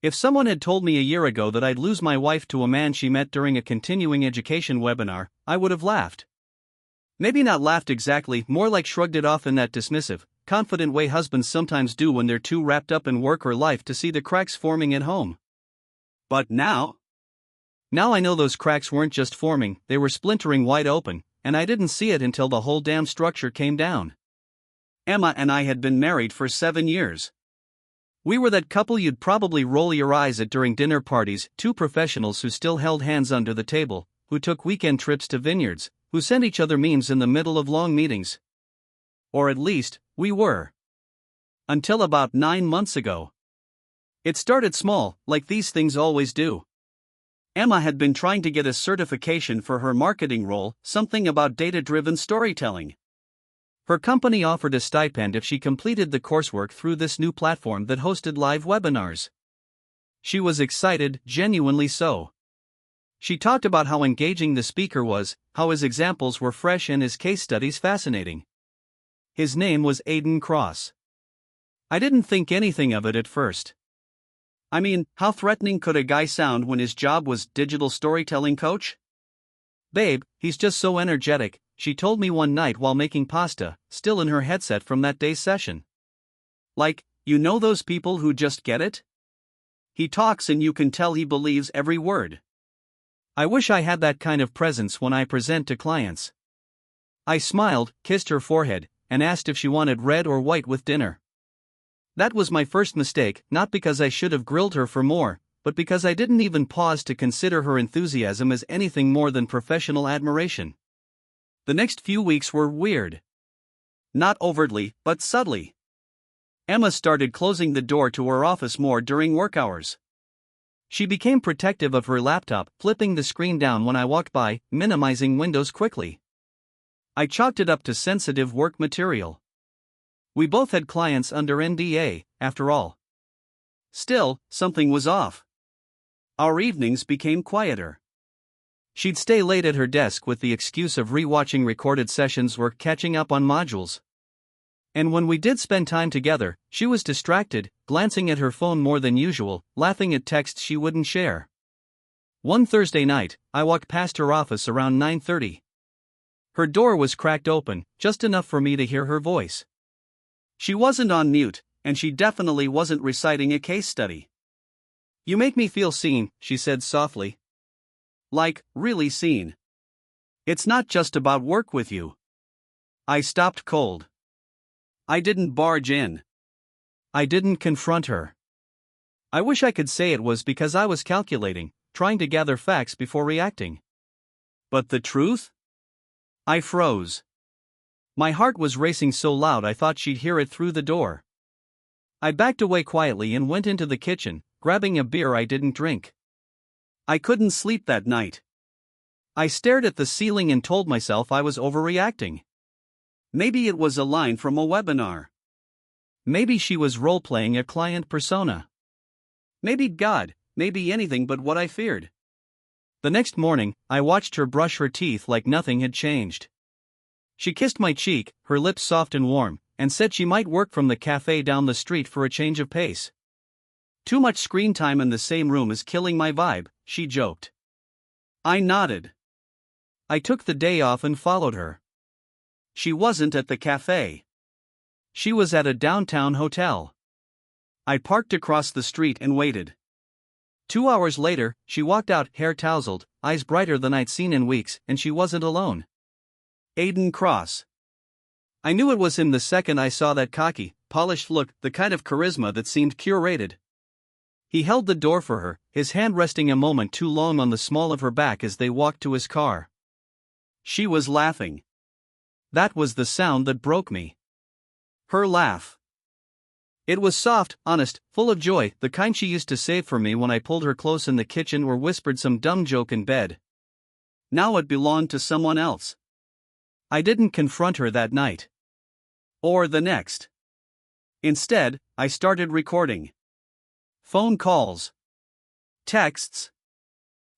If someone had told me a year ago that I'd lose my wife to a man she met during a continuing education webinar, I would have laughed. Maybe not laughed exactly, more like shrugged it off in that dismissive, confident way husbands sometimes do when they're too wrapped up in work or life to see the cracks forming at home. But now I know those cracks weren't just forming, they were splintering wide open, and I didn't see it until the whole damn structure came down. Emma and I had been married for 7 years. We were that couple you'd probably roll your eyes at during dinner parties, two professionals who still held hands under the table, who took weekend trips to vineyards, who sent each other memes in the middle of long meetings. Or at least, we were. Until about 9 months ago. It started small, like these things always do. Emma had been trying to get a certification for her marketing role, something about data-driven storytelling. Her company offered a stipend if she completed the coursework through this new platform that hosted live webinars. She was excited, genuinely so. She talked about how engaging the speaker was, how his examples were fresh and his case studies fascinating. His name was Aidan Cross. I didn't think anything of it at first. I mean, how threatening could a guy sound when his job was digital storytelling coach? Babe, he's just so energetic, she told me one night while making pasta, still in her headset from that day's session. Like, you know those people who just get it? He talks and you can tell he believes every word. I wish I had that kind of presence when I present to clients. I smiled, kissed her forehead, and asked if she wanted red or white with dinner. That was my first mistake, not because I should have grilled her for more, but because I didn't even pause to consider her enthusiasm as anything more than professional admiration. The next few weeks were weird. Not overtly, but subtly. Emma started closing the door to her office more during work hours. She became protective of her laptop, flipping the screen down when I walked by, minimizing windows quickly. I chalked it up to sensitive work material. We both had clients under NDA, after all. Still, something was off. Our evenings became quieter. She'd stay late at her desk with the excuse of rewatching recorded sessions or catching up on modules. And when we did spend time together, she was distracted, glancing at her phone more than usual, laughing at texts she wouldn't share. One Thursday night, I walked past her office around 9:30. Her door was cracked open, just enough for me to hear her voice. She wasn't on mute, and she definitely wasn't reciting a case study. "You make me feel seen," she said softly. Like, really seen. "It's not just about work with you." I stopped cold. I didn't barge in. I didn't confront her. I wish I could say it was because I was calculating, trying to gather facts before reacting. But the truth? I froze. My heart was racing so loud I thought she'd hear it through the door. I backed away quietly and went into the kitchen, grabbing a beer I didn't drink. I couldn't sleep that night. I stared at the ceiling and told myself I was overreacting. Maybe it was a line from a webinar. Maybe she was role-playing a client persona. Maybe God, maybe anything but what I feared. The next morning, I watched her brush her teeth like nothing had changed. She kissed my cheek, her lips soft and warm, and said she might work from the cafe down the street for a change of pace. "Too much screen time in the same room is killing my vibe," she joked. I nodded. I took the day off and followed her. She wasn't at the cafe. She was at a downtown hotel. I parked across the street and waited. 2 hours later, she walked out, hair tousled, eyes brighter than I'd seen in weeks, and she wasn't alone. Aidan Cross. I knew it was him the second I saw that cocky, polished look, the kind of charisma that seemed curated. He held the door for her, his hand resting a moment too long on the small of her back as they walked to his car. She was laughing. That was the sound that broke me. Her laugh. It was soft, honest, full of joy, the kind she used to save for me when I pulled her close in the kitchen or whispered some dumb joke in bed. Now it belonged to someone else. I didn't confront her that night. Or the next. Instead, I started recording. Phone calls. Texts.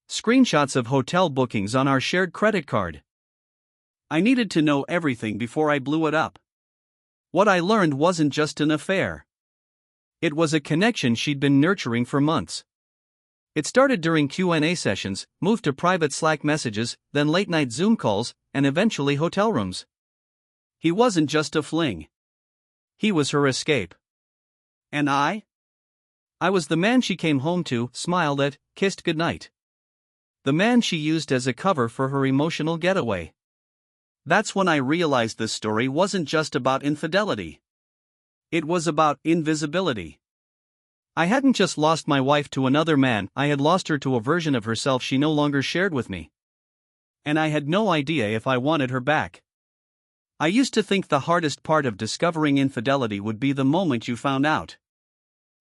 Screenshots of hotel bookings on our shared credit card. I needed to know everything before I blew it up. What I learned wasn't just an affair. It was a connection she'd been nurturing for months. It started during Q&A sessions, moved to private Slack messages, then late-night Zoom calls, and eventually hotel rooms. He wasn't just a fling. He was her escape. And I was the man she came home to, smiled at, kissed goodnight. The man she used as a cover for her emotional getaway. That's when I realized this story wasn't just about infidelity. It was about invisibility. I hadn't just lost my wife to another man, I had lost her to a version of herself she no longer shared with me. And I had no idea if I wanted her back. I used to think the hardest part of discovering infidelity would be the moment you found out.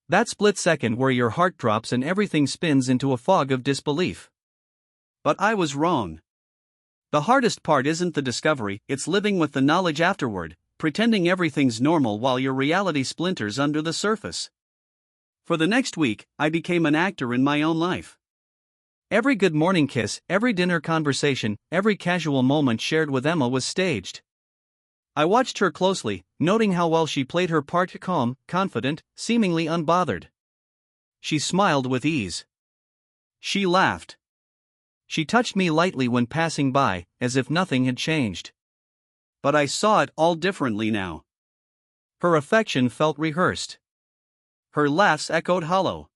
That split second where your heart drops and everything spins into a fog of disbelief. But I was wrong. The hardest part isn't the discovery, it's living with the knowledge afterward, pretending everything's normal while your reality splinters under the surface. For the next week, I became an actor in my own life. Every good morning kiss, every dinner conversation, every casual moment shared with Emma was staged. I watched her closely, noting how well she played her part, calm, confident, seemingly unbothered. She smiled with ease. She laughed. She touched me lightly when passing by, as if nothing had changed. But I saw it all differently now. Her affection felt rehearsed. Her laughs echoed hollow.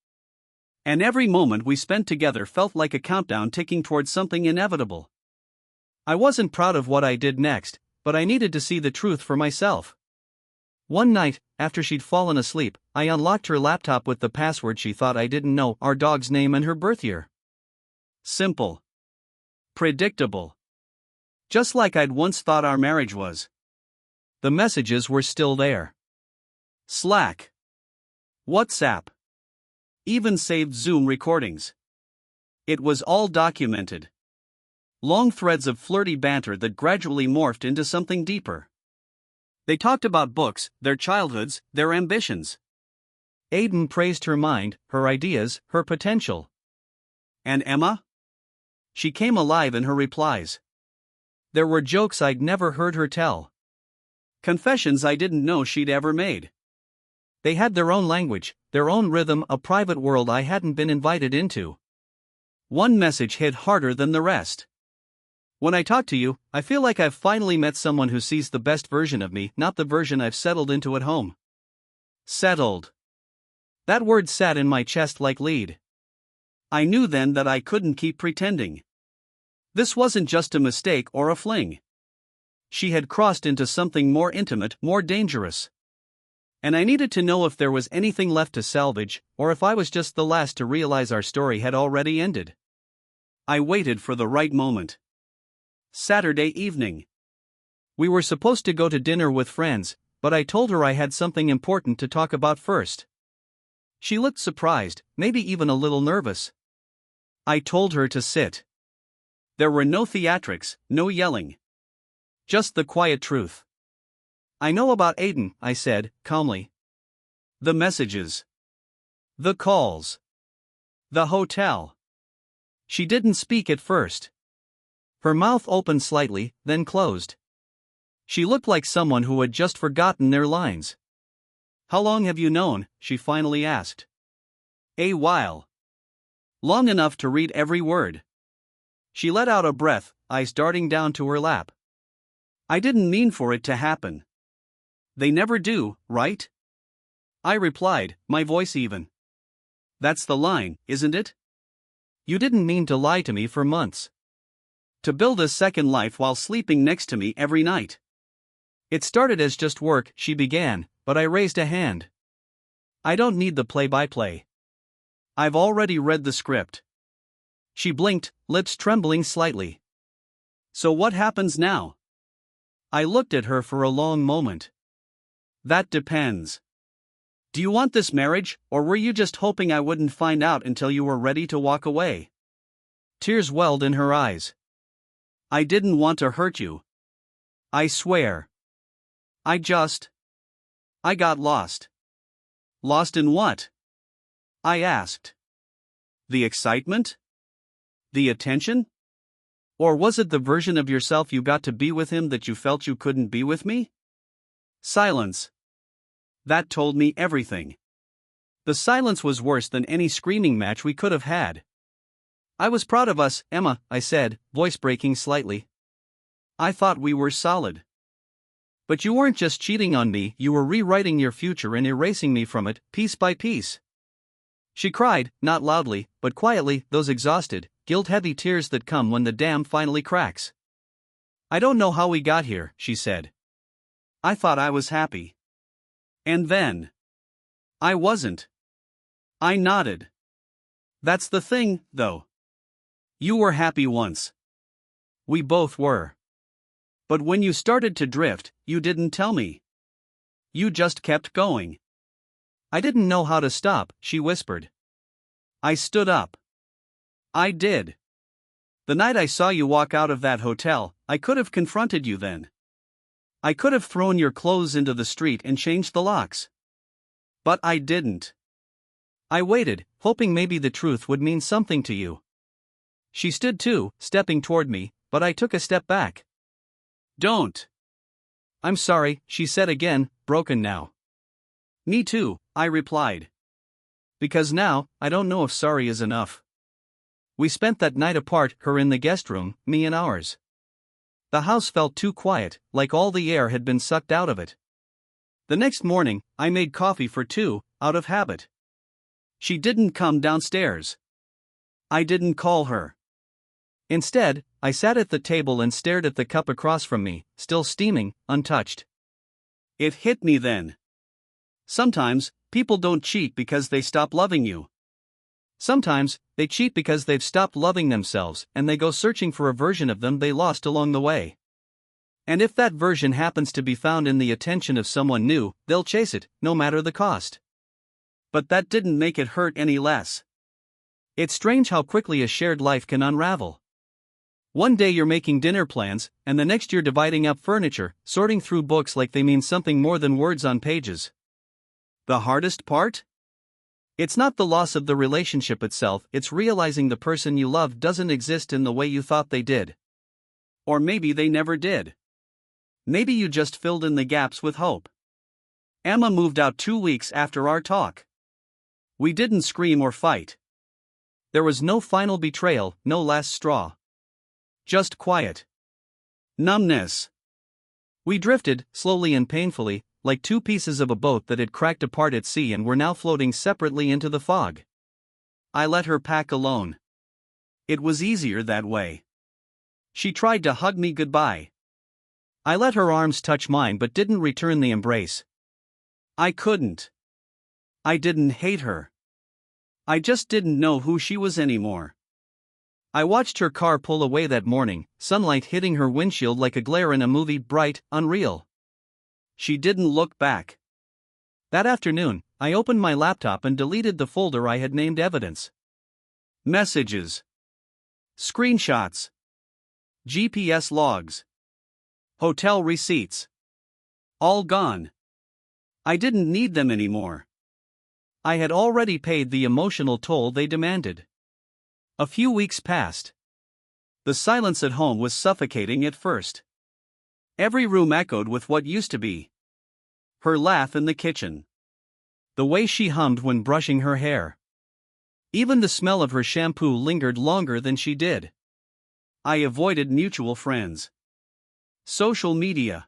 And every moment we spent together felt like a countdown ticking towards something inevitable. I wasn't proud of what I did next, but I needed to see the truth for myself. One night, after she'd fallen asleep, I unlocked her laptop with the password she thought I didn't know, our dog's name and her birth year. Simple. Predictable. Just like I'd once thought our marriage was. The messages were still there. Slack. WhatsApp. Even saved Zoom recordings. It was all documented. Long threads of flirty banter that gradually morphed into something deeper. They talked about books, their childhoods, their ambitions. Aiden praised her mind, her ideas, her potential. And Emma? She came alive in her replies. There were jokes I'd never heard her tell. Confessions I didn't know she'd ever made. They had their own language, their own rhythm, a private world I hadn't been invited into. One message hit harder than the rest. When I talk to you, I feel like I've finally met someone who sees the best version of me, not the version I've settled into at home. Settled. That word sat in my chest like lead. I knew then that I couldn't keep pretending. This wasn't just a mistake or a fling. She had crossed into something more intimate, more dangerous. And I needed to know if there was anything left to salvage, or if I was just the last to realize our story had already ended. I waited for the right moment. Saturday evening. We were supposed to go to dinner with friends, but I told her I had something important to talk about first. She looked surprised, maybe even a little nervous. I told her to sit. There were no theatrics, no yelling. Just the quiet truth. I know about Aiden, I said, calmly. The messages. The calls. The hotel. She didn't speak at first. Her mouth opened slightly, then closed. She looked like someone who had just forgotten their lines. How long have you known? She finally asked. A while. Long enough to read every word. She let out a breath, eyes darting down to her lap. I didn't mean for it to happen. They never do, right? I replied, my voice even. That's the line, isn't it? You didn't mean to lie to me for months. To build a second life while sleeping next to me every night. It started as just work, she began, but I raised a hand. I don't need the play-by-play. I've already read the script. She blinked, lips trembling slightly. So what happens now? I looked at her for a long moment. That depends. Do you want this marriage, or were you just hoping I wouldn't find out until you were ready to walk away? Tears welled in her eyes. I didn't want to hurt you. I swear. I got lost. Lost in what? I asked. The excitement? The attention? Or was it the version of yourself you got to be with him that you felt you couldn't be with me? Silence. That told me everything. The silence was worse than any screaming match we could have had. I was proud of us, Emma, I said, voice breaking slightly. I thought we were solid. But you weren't just cheating on me, you were rewriting your future and erasing me from it, piece by piece. She cried, not loudly, but quietly, those exhausted, guilt-heavy tears that come when the dam finally cracks. I don't know how we got here, she said. I thought I was happy. And then. I wasn't. I nodded. That's the thing, though. You were happy once. We both were. But when you started to drift, you didn't tell me. You just kept going. I didn't know how to stop, she whispered. I stood up. I did. The night I saw you walk out of that hotel, I could have confronted you then. I could have thrown your clothes into the street and changed the locks. But I didn't. I waited, hoping maybe the truth would mean something to you. She stood too, stepping toward me, but I took a step back. Don't. I'm sorry, she said again, broken now. Me too, I replied. Because now, I don't know if sorry is enough. We spent that night apart, her in the guest room, me in ours. The house felt too quiet, like all the air had been sucked out of it. The next morning, I made coffee for two, out of habit. She didn't come downstairs. I didn't call her. Instead, I sat at the table and stared at the cup across from me, still steaming, untouched. It hit me then. Sometimes, people don't cheat because they stop loving you. Sometimes, they cheat because they've stopped loving themselves and they go searching for a version of them they lost along the way. And if that version happens to be found in the attention of someone new, they'll chase it, no matter the cost. But that didn't make it hurt any less. It's strange how quickly a shared life can unravel. One day you're making dinner plans, and the next you're dividing up furniture, sorting through books like they mean something more than words on pages. The hardest part? It's not the loss of the relationship itself, it's realizing the person you love doesn't exist in the way you thought they did. Or maybe they never did. Maybe you just filled in the gaps with hope. Emma moved out 2 weeks after our talk. We didn't scream or fight. There was no final betrayal, no last straw. Just quiet. Numbness. We drifted, slowly and painfully, like two pieces of a boat that had cracked apart at sea and were now floating separately into the fog. I let her pack alone. It was easier that way. She tried to hug me goodbye. I let her arms touch mine but didn't return the embrace. I couldn't. I didn't hate her. I just didn't know who she was anymore. I watched her car pull away that morning, sunlight hitting her windshield like a glare in a movie, bright, unreal. She didn't look back. That afternoon, I opened my laptop and deleted the folder I had named evidence. Messages. Screenshots. GPS logs. Hotel receipts. All gone. I didn't need them anymore. I had already paid the emotional toll they demanded. A few weeks passed. The silence at home was suffocating at first. Every room echoed with what used to be. Her laugh in the kitchen. The way she hummed when brushing her hair. Even the smell of her shampoo lingered longer than she did. I avoided mutual friends. Social media.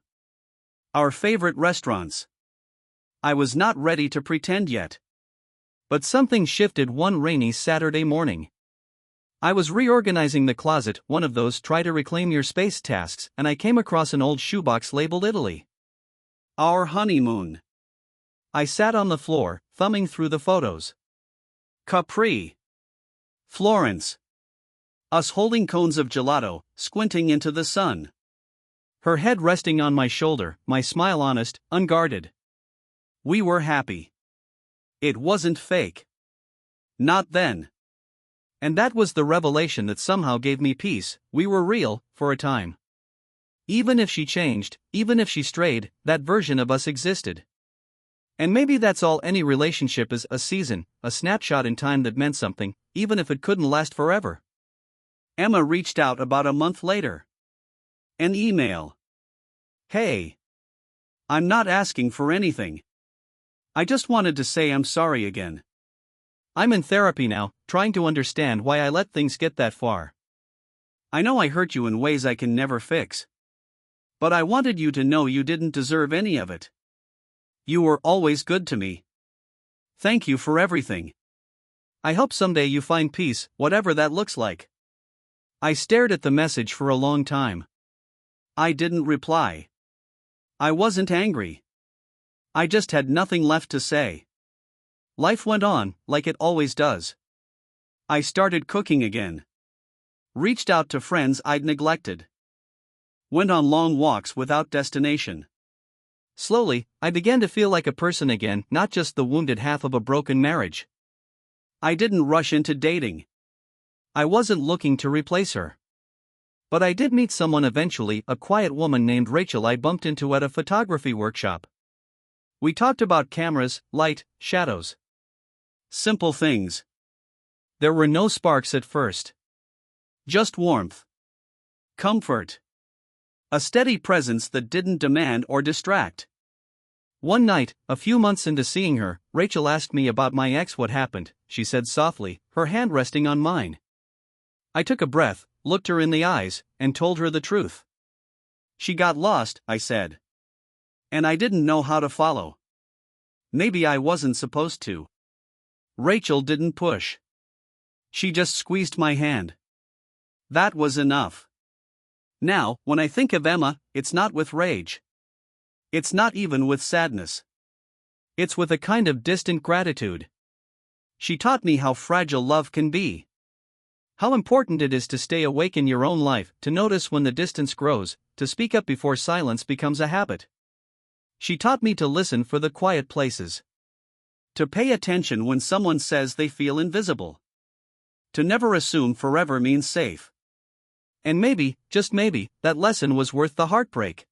Our favorite restaurants. I was not ready to pretend yet. But something shifted one rainy Saturday morning. I was reorganizing the closet, one of those try to reclaim your space tasks, and I came across an old shoebox labeled Italy. Our honeymoon. I sat on the floor, thumbing through the photos. Capri. Florence. Us holding cones of gelato, squinting into the sun. Her head resting on my shoulder, my smile honest, unguarded. We were happy. It wasn't fake. Not then. And that was the revelation that somehow gave me peace. We were real, for a time. Even if she changed, even if she strayed, that version of us existed. And maybe that's all any relationship is, a season, a snapshot in time that meant something, even if it couldn't last forever. Emma reached out about a month later. An email. Hey. I'm not asking for anything. I just wanted to say I'm sorry again. I'm in therapy now, trying to understand why I let things get that far. I know I hurt you in ways I can never fix. But I wanted you to know you didn't deserve any of it. You were always good to me. Thank you for everything. I hope someday you find peace, whatever that looks like. I stared at the message for a long time. I didn't reply. I wasn't angry. I just had nothing left to say. Life went on, like it always does. I started cooking again. Reached out to friends I'd neglected. Went on long walks without destination. Slowly, I began to feel like a person again, not just the wounded half of a broken marriage. I didn't rush into dating. I wasn't looking to replace her. But I did meet someone eventually, a quiet woman named Rachel I bumped into at a photography workshop. We talked about cameras, light, shadows. Simple things. There were no sparks at first. Just warmth. Comfort. A steady presence that didn't demand or distract. One night, a few months into seeing her, Rachel asked me about my ex. What happened, she said softly, her hand resting on mine. I took a breath, looked her in the eyes, and told her the truth. She got lost, I said. And I didn't know how to follow. Maybe I wasn't supposed to. Rachel didn't push. She just squeezed my hand. That was enough. Now, when I think of Emma, it's not with rage. It's not even with sadness. It's with a kind of distant gratitude. She taught me how fragile love can be. How important it is to stay awake in your own life, to notice when the distance grows, to speak up before silence becomes a habit. She taught me to listen for the quiet places. To pay attention when someone says they feel invisible. To never assume forever means safe. And maybe, just maybe, that lesson was worth the heartbreak.